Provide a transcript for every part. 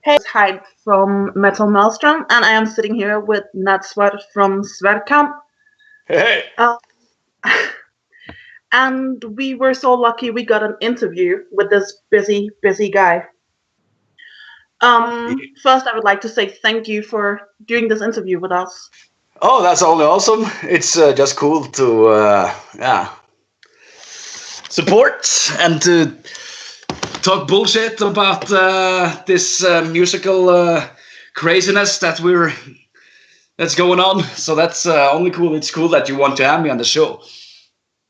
Hey, it's Heid from Metal Maelstrom, and I am sitting here with Nattsvart from Sverdkamp. Hey. Uh, and we were so lucky we got an interview with this busy guy. First, I would like to say thank you for doing this interview with us. Oh, that's only awesome. It's just cool to support and to talk bullshit about this musical craziness that's going on. So that's only cool. It's cool that you want to have me on the show.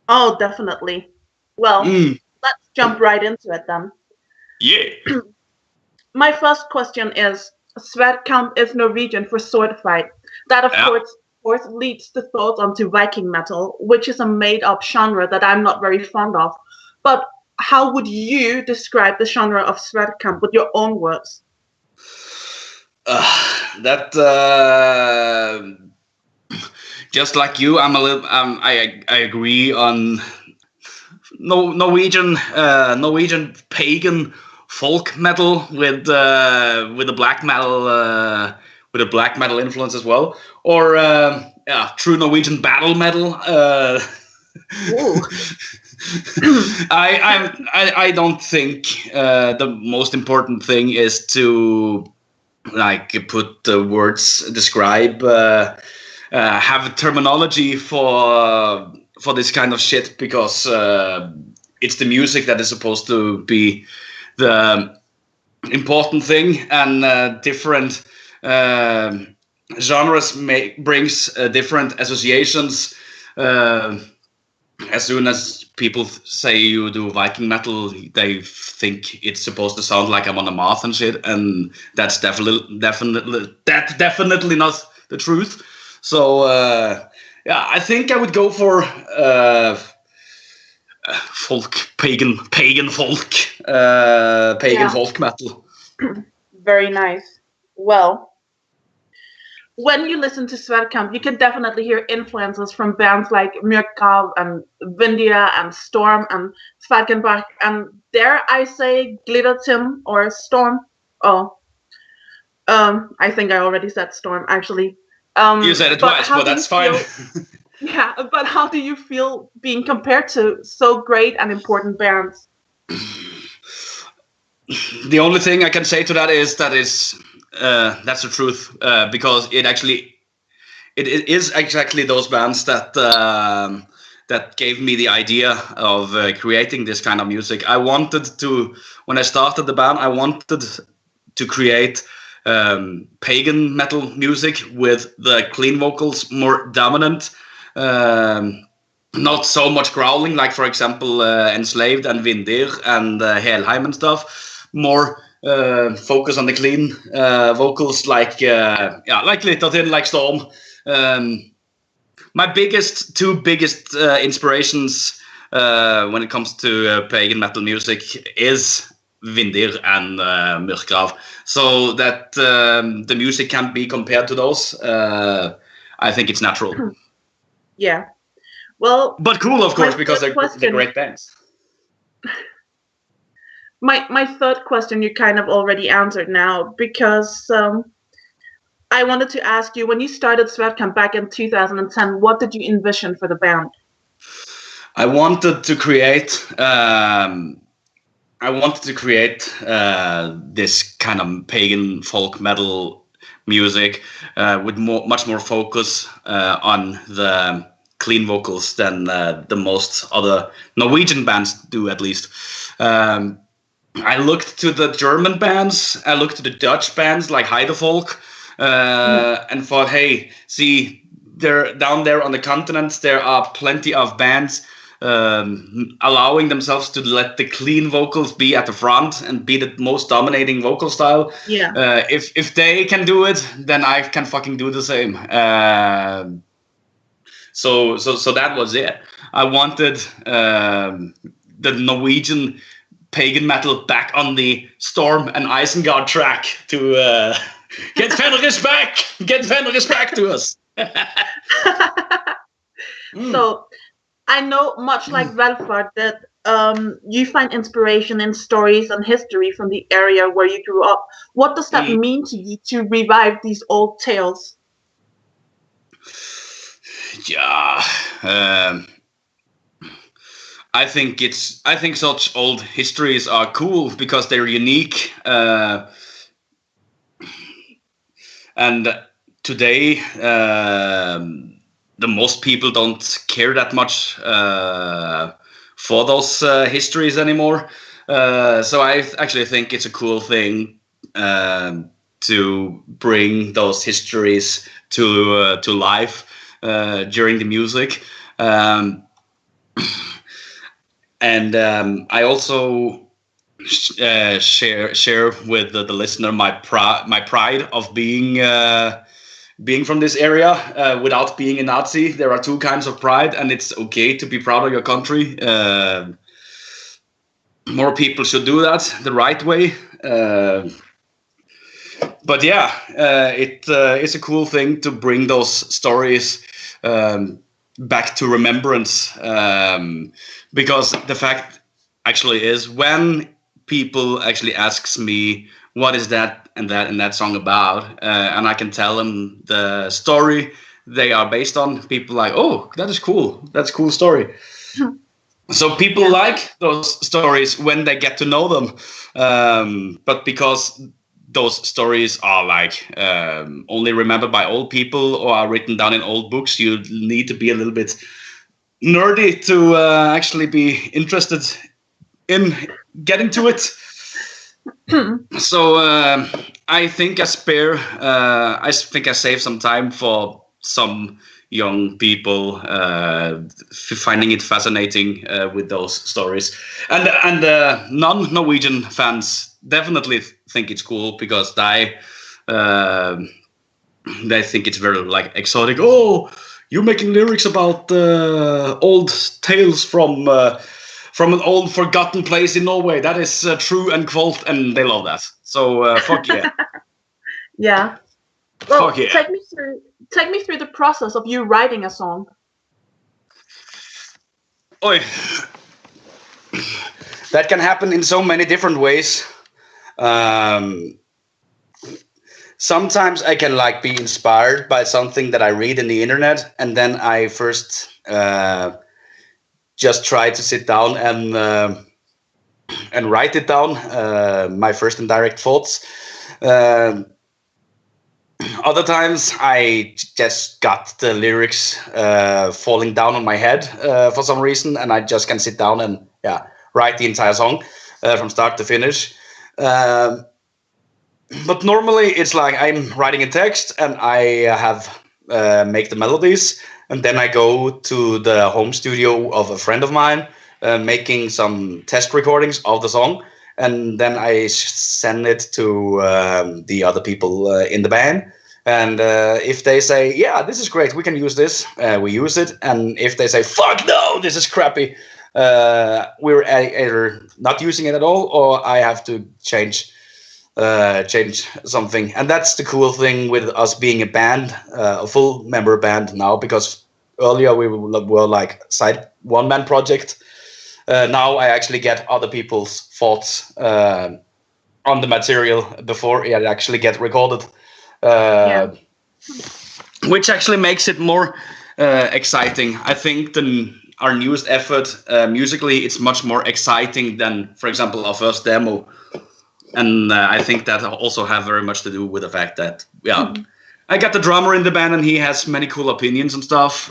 Oh, definitely. Well, let's jump right into it then. Yeah. My first question is, Sverdkamp is Norwegian for sword fight. That, of course, leads the thoughts onto Viking metal, which is a made-up genre that I'm not very fond of. But how would you describe the genre of Sverdkamp with your own words? Just like you, I agree on Norwegian pagan folk metal with a black metal influence as well, or true Norwegian battle metal. I don't think the most important thing is to put the words, describe, have a terminology for this kind of shit, because it's the music that is supposed to be the important thing, and different genres brings different associations. As soon as people say you do Viking metal, they think it's supposed to sound like I'm on a moth and shit, and that's definitely not the truth. So I think I would go for folk, pagan folk, folk metal. Very nice. Well, when you listen to Sverdkamp, you can definitely hear influences from bands like Mjølkav and Vindia and Storm and Sverdkamp, and dare I say Glittertim or Storm. I think I already said Storm, actually. You said it twice, but that's fine. Yeah, but how do you feel being compared to so great and important bands? The only thing I can say to that is that's the truth, because it is exactly those bands that gave me the idea of creating this kind of music. When I started the band, I wanted to create pagan metal music with the clean vocals more dominant, not so much growling, like for example Enslaved and Vindir and Helheim and stuff. More focus on the clean vocals, like Glittertim, like Storm. My two biggest inspirations when it comes to pagan metal music is Vindir and Mjølkav. So that the music can be compared to those, I think it's natural. Yeah. Well, but cool, of course, because they're great bands. My third question you kind of already answered now, because I wanted to ask you, when you started Sverdkamp back in 2010, what did you envision for the band? I wanted to create this kind of pagan folk metal music with much more focus on the clean vocals than the most other Norwegian bands do, at least. I looked to the German bands, I looked to the Dutch bands like Heidefolk, and thought, hey, see, they're down there on the continent, there are plenty of bands allowing themselves to let the clean vocals be at the front and be the most dominating vocal style. Yeah. If they can do it, then I can fucking do the same. So that was it. I wanted the Norwegian pagan metal back on the Storm and Isengard track to get Fenris back to us. So I know, much like Velfart did, you find inspiration in stories and history from the area where you grew up. What does that mean to you to revive these old tales? Yeah, I think such old histories are cool because they're unique. And today, the most people don't care that much for those histories anymore. So I actually think it's a cool thing to bring those histories to life during the music. And I also share with the listener my pride of being from this area without being a Nazi. There are two kinds of pride, and it's okay to be proud of your country. More people should do that the right way. But yeah, it's a cool thing to bring those stories back to remembrance, because the fact actually is, when people actually asks me what is that and that song about, and I can tell them the story they are based on, people like, oh, that is cool, that's a cool story. So people like those stories when they get to know them, but because those stories are like only remembered by old people or are written down in old books, you need to be a little bit nerdy to actually be interested in getting to it. So I think I save some time for some young people finding it fascinating with those stories, and non-Norwegian fans definitely think it's cool because they think it's very like exotic. Oh, you're making lyrics about old tales from an old forgotten place in Norway. That is true and quote, and they love that. So fuck yeah. Yeah. Well, fuck yeah. Take me through the process of you writing a song. Oi. That can happen in so many different ways. Sometimes I can like be inspired by something that I read in the internet, and then I first just try to sit down and write it down, my first indirect thoughts. Other times I just got the lyrics falling down on my head for some reason, and I just can sit down and write the entire song from start to finish. But normally it's like I'm writing a text and I have make the melodies, and then I go to the home studio of a friend of mine, making some test recordings of the song, and then I send it to the other people in the band. And if they say, yeah, this is great, we can use this, we use it. And if they say, fuck no, this is crappy, we're either not using it at all, or I have to change something. And that's the cool thing with us being a band, a full member band now, because earlier we were like side one-man project. Now I actually get other people's thoughts on the material before it actually get recorded, which actually makes it more exciting. I think our newest effort musically, it's much more exciting than, for example, our first demo. And I think that also have very much to do with the fact that, I got the drummer in the band and he has many cool opinions and stuff.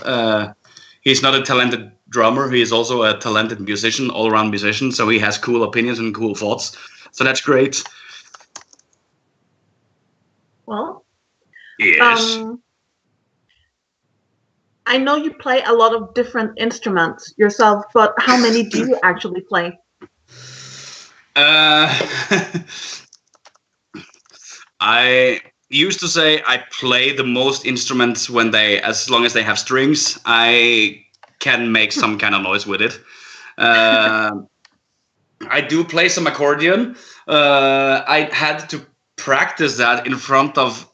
He's not a talented drummer. He is also a talented musician, all-around musician. So he has cool opinions and cool thoughts. So that's great. Well, yes. I know you play a lot of different instruments yourself, but how many do you actually play? I used to say I play the most instruments as long as they have strings, I can make some kind of noise with it. I do play some accordion. I had to practice that in front of,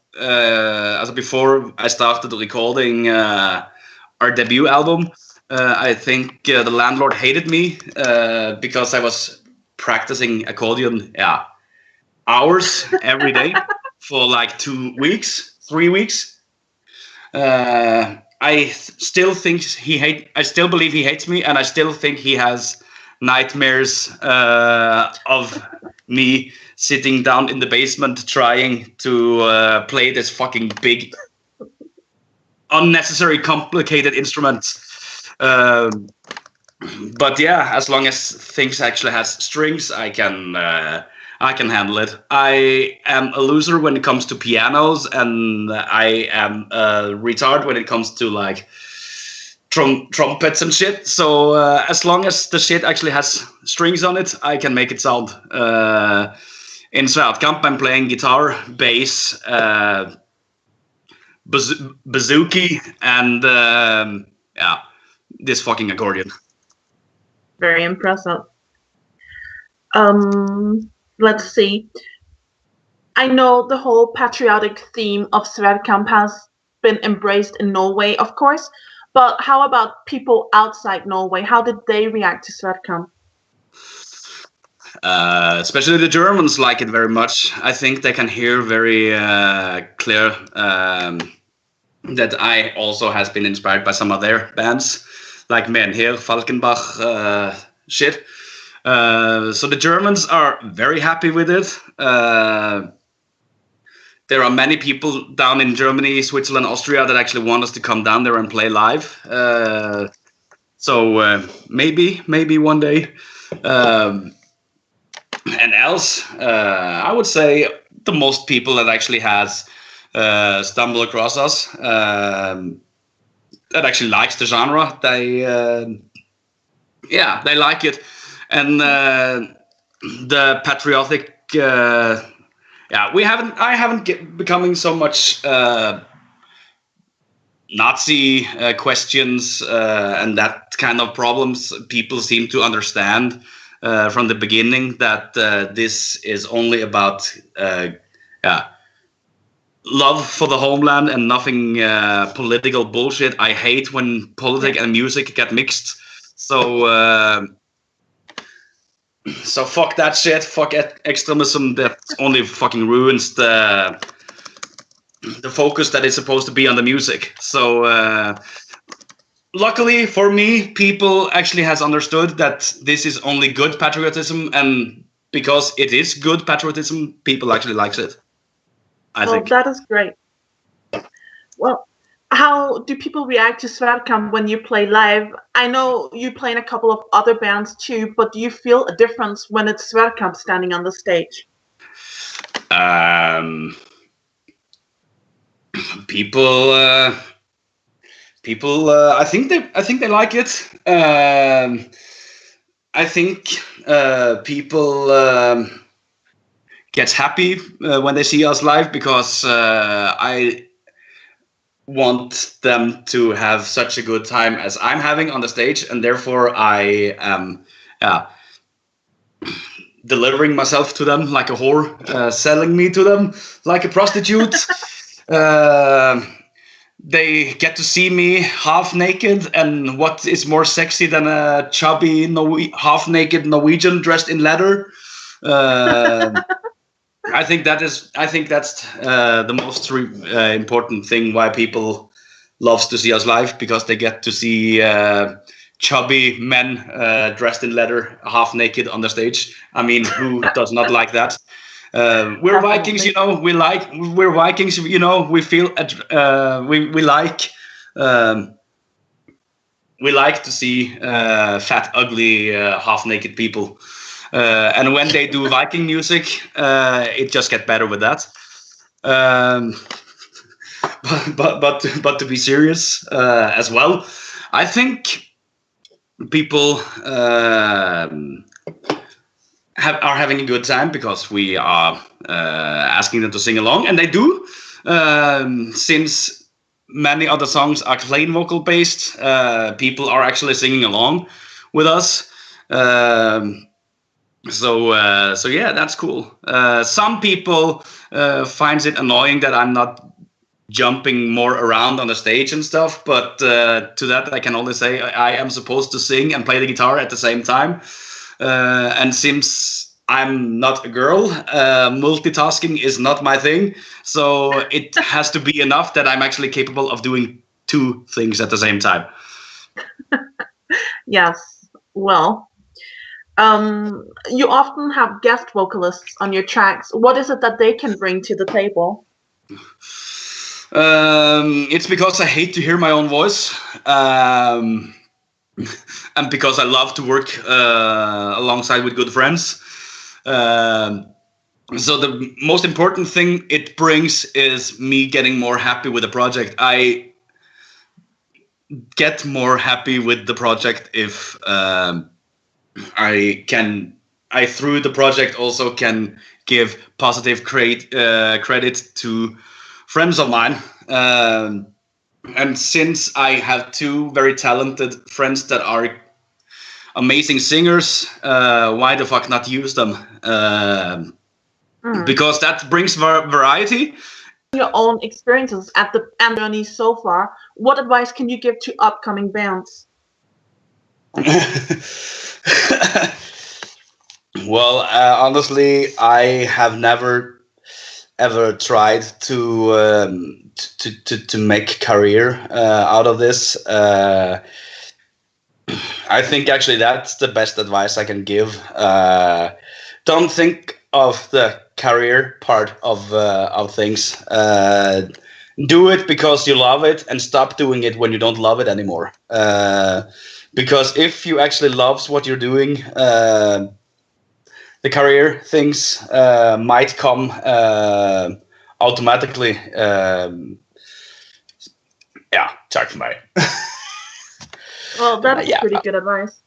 before I started recording our debut album. I think the landlord hated me because I was practicing accordion, hours every day for like 2 weeks, 3 weeks. I still think I still believe he hates me, and I still think he has nightmares of me sitting down in the basement trying to play this fucking big, unnecessary, complicated instrument. But yeah, as long as things actually has strings, I can handle it. I am a loser when it comes to pianos, and I am a retard when it comes to like trumpets and shit. So as long as the shit actually has strings on it, I can make it sound. In Sverdkamp, I'm playing guitar, bass, bouzouki, and this fucking accordion. Very impressive. Let's see. I know the whole patriotic theme of Sverdkamp has been embraced in Norway, of course, but how about people outside Norway? How did they react to Sverdkamp? Especially the Germans like it very much. I think they can hear very clear that I also has been inspired by some of their bands, like Menhir, Falkenbach, shit. So the Germans are very happy with it. There are many people down in Germany, Switzerland, Austria that actually want us to come down there and play live. So maybe one day. And else, I would say the most people that actually has stumbled across us, that actually likes the genre, they like it. And the patriotic, I haven't becoming so much Nazi questions and that kind of problems. People seem to understand from the beginning that this is only about love for the homeland and nothing political bullshit. I hate when politics and music get mixed. So fuck that shit. Fuck extremism. That only fucking ruins the focus that is supposed to be on the music. So luckily for me, people actually has understood that this is only good patriotism, and because it is good patriotism, people actually likes it. I think that is great. Well, how do people react to Sverdkamp when you play live? I know you play in a couple of other bands too, but do you feel a difference when it's Sverdkamp standing on the stage? People, I think they like it. I think people get happy when they see us live, because I want them to have such a good time as I'm having on the stage, and therefore I am delivering myself to them like a whore, selling me to them like a prostitute. They get to see me half naked, and what is more sexy than a chubby half naked Norwegian dressed in leather? I think that's the most important thing why people loves to see us live, because they get to see chubby men dressed in leather, half naked on the stage. I mean, who does not like that? We're Vikings, you know. We're Vikings, you know. We feel we like to see fat, ugly, half naked people. And when they do Viking music, it just gets better with that. But to be serious as well, I think people are having a good time because we are asking them to sing along, and they do. Since many other songs are clean vocal based, people are actually singing along with us. So yeah, that's cool. Some people finds it annoying that I'm not jumping more around on the stage and stuff. But to that, I can only say I am supposed to sing and play the guitar at the same time. And since I'm not a girl, multitasking is not my thing. So it has to be enough that I'm actually capable of doing two things at the same time. Yes. Well, you often have guest vocalists on your tracks. What is it that they can bring to the table? It's because I hate to hear my own voice, and because I love to work alongside with good friends. So the most important thing it brings is me getting more happy with the project. I get more happy with the project if I through the project also can give positive credit to friends of mine. And since I have two very talented friends that are amazing singers, why the fuck not use them? Because that brings variety. Your own experiences at the journey so far, what advice can you give to upcoming bands? Well, honestly, I have never ever tried to make career out of this. I think actually that's the best advice I can give. Don't think of the career part of things. Do it because you love it, and stop doing it when you don't love it anymore. Because if you actually love what you're doing, the career things might come automatically. Ja, tack för mig. Well, that's pretty good advice.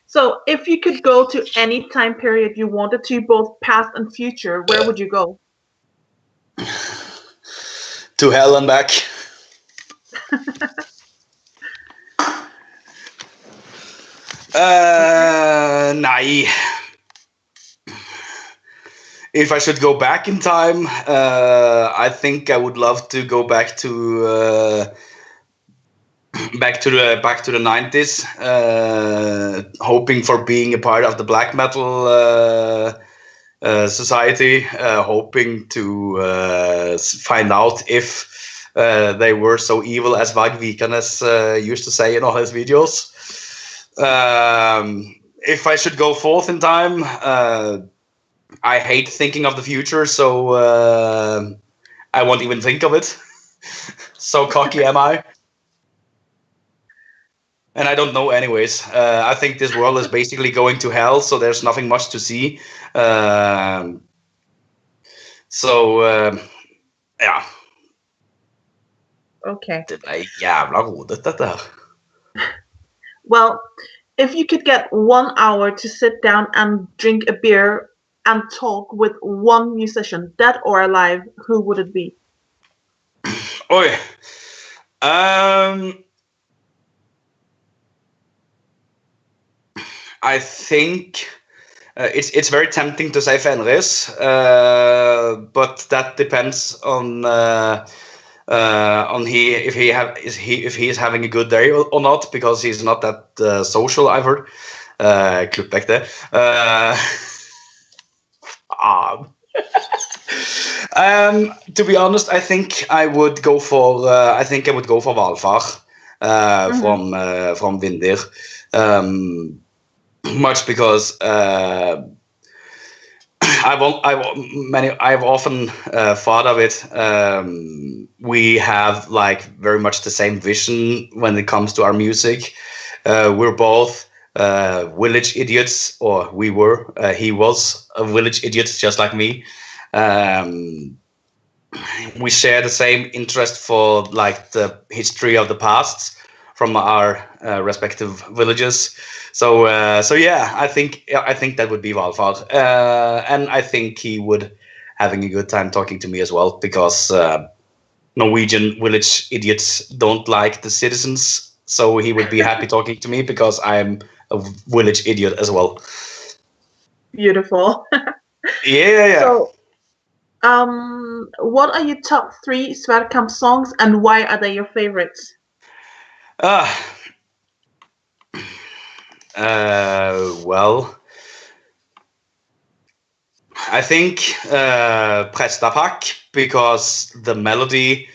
So if you could go to any time period you wanted to, both past and future, where would you go? To hell and back. Nej. If I should go back in time, I think I would love to go back to the 90s, hoping for being a part of the black metal society, hoping to find out if they were so evil as Vag Vikernes used to say in all his videos. If I should go forth in time, I hate thinking of the future, so I won't even think of it. So cocky am I. And I don't know anyways. I think this world is basically going to hell, so there's nothing much to see. Yeah. Okay. Det var jävla roligt detta. Well, if you could get 1 hour to sit down and drink a beer and talk with one musician, dead or alive, who would it be? Oj. I think it's very tempting to say Fenris, but that depends on if he is having a good day or not, because he's not that social, I've heard. Klipp back there. To be honest, I think I would go for Valfar from Vindir. Much because I've often thought of it. We have like very much the same vision when it comes to our music. We're both village idiots, or we were. He was a village idiot just like me. We share the same interest for like the history of the past from our respective villages. So yeah, I think that would be Valfar, and I think he would having a good time talking to me as well, because Norwegian village idiots don't like the citizens. So he would be happy talking to me because I'm a village idiot as well. Beautiful. Yeah. So What are your top 3 Sverdkamp songs, and why are they your favorites? Well, I think Prestapak, because the melody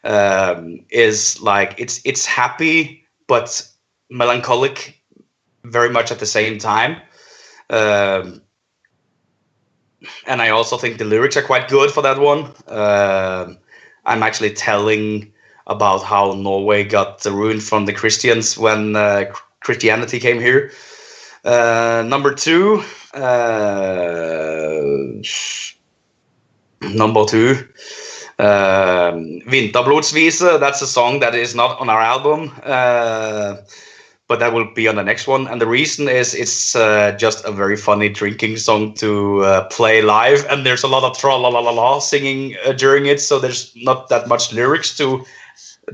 is like it's happy but melancholic very much at the same time. And I also think the lyrics are quite good for that one. I'm actually telling about how Norway got ruined from the Christians when Christianity came here. Number 2, Vinterblodsvise. That's a song that is not on our album, but that will be on the next one. And the reason is it's just a very funny drinking song to play live, and there's a lot of tra-la-la-la-la singing during it, so there's not that much lyrics to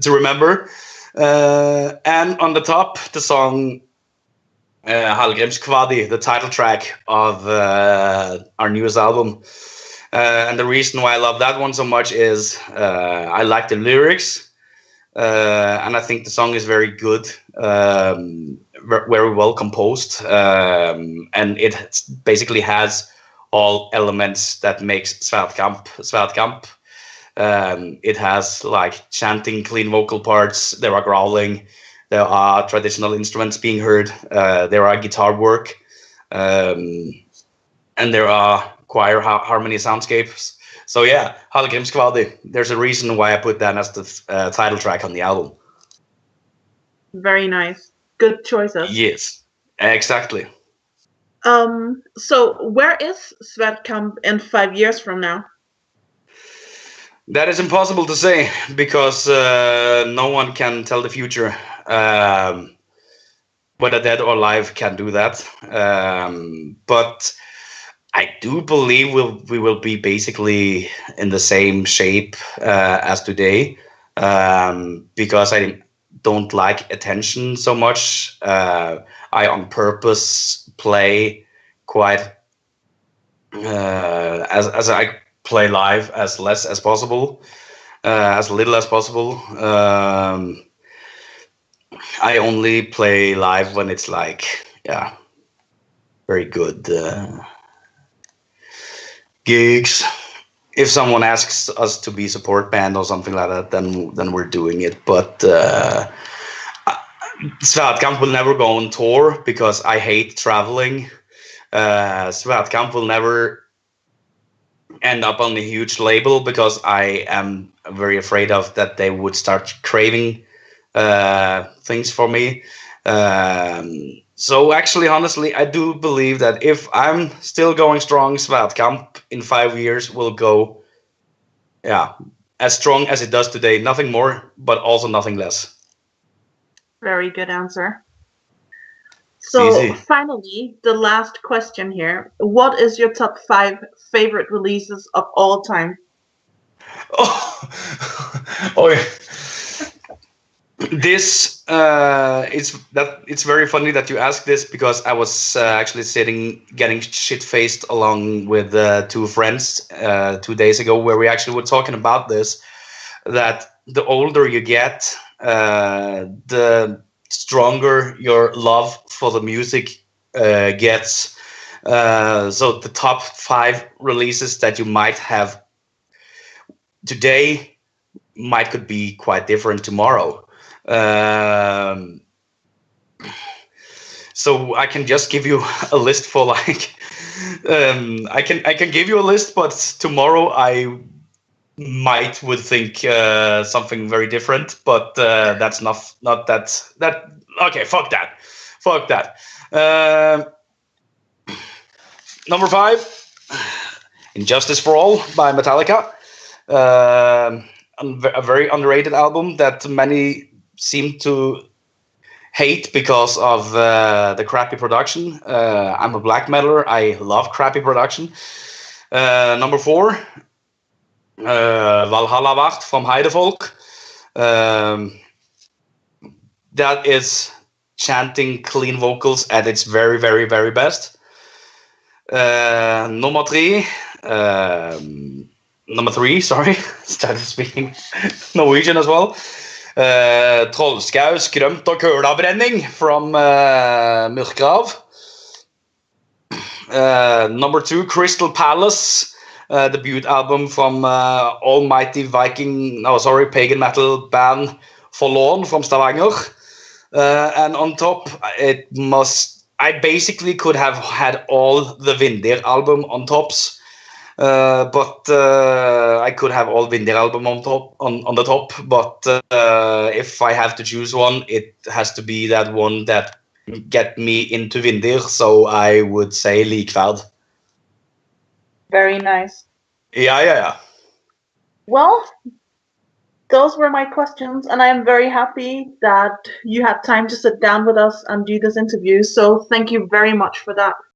remember. And on the top, the song Hallgrimskvadi, the title track of our newest album. And the reason why I love that one so much is I like the lyrics. And I think the song is very good, very well composed, and it basically has all elements that makes Sverdkamp. It has like chanting, clean vocal parts. There are growling. There are traditional instruments being heard. There are guitar work, and there are choir harmony soundscapes. So yeah, Hallgrimskvadi. There's a reason why I put that as the title track on the album. Very nice. Good choices. Yes, exactly. So where is Sverdkamp in 5 years from now? That is impossible to say because no one can tell the future. Whether dead or alive can do that. But I do believe we will be basically in the same shape as today, because I don't like attention so much. I on purpose play quite as I play live as less as possible, as little as possible. I only play live when it's like, yeah, very good gigs. If someone asks us to be support band or something like that, then we're doing it. But Sverdkamp will never go on tour because I hate traveling. Sverdkamp will never end up on a huge label because I am very afraid of that they would start craving things for me. So actually, honestly, I do believe that if I'm still going strong, Sverdkamp in 5 years will go, yeah, as strong as it does today. Nothing more, but also nothing less. Very good answer. So finally, the last question here. What is your top 5 favorite releases of all time? Oh yeah. This it's very funny that you ask this because I was actually getting shit-faced along with 2 friends 2 days ago, where we actually were talking about this, that the older you get, the stronger your love for the music gets. So the top 5 releases that you might have today could be quite different tomorrow. So I can just give you a list for like I can give you a list, but tomorrow I would think something very different. But that's not that. Okay, fuck that. Number 5, Injustice for All by Metallica. A very underrated album that many seem to hate because of the crappy production. I'm a black metaler. I love crappy production. Number 4, Valhalla Wacht from Heid. That is chanting clean vocals at its very, very, very best. Number 3, number 3, sorry, started speaking Norwegian as well. Trollskau, Skrømt og Kølabrenning from Myrkrav. Number 2, Crystal Palace, debut album from almighty pagan metal band Forlorn from Stavanger. And on top, I basically could have had all the Vindir album on tops, but I could have all Vindir album on the top. But if I have to choose one, it has to be that one that get me into Vindir. So I would say Likverd. Very nice. Yeah. Well, those were my questions, and I am very happy that you had time to sit down with us and do this interview. So thank you very much for that.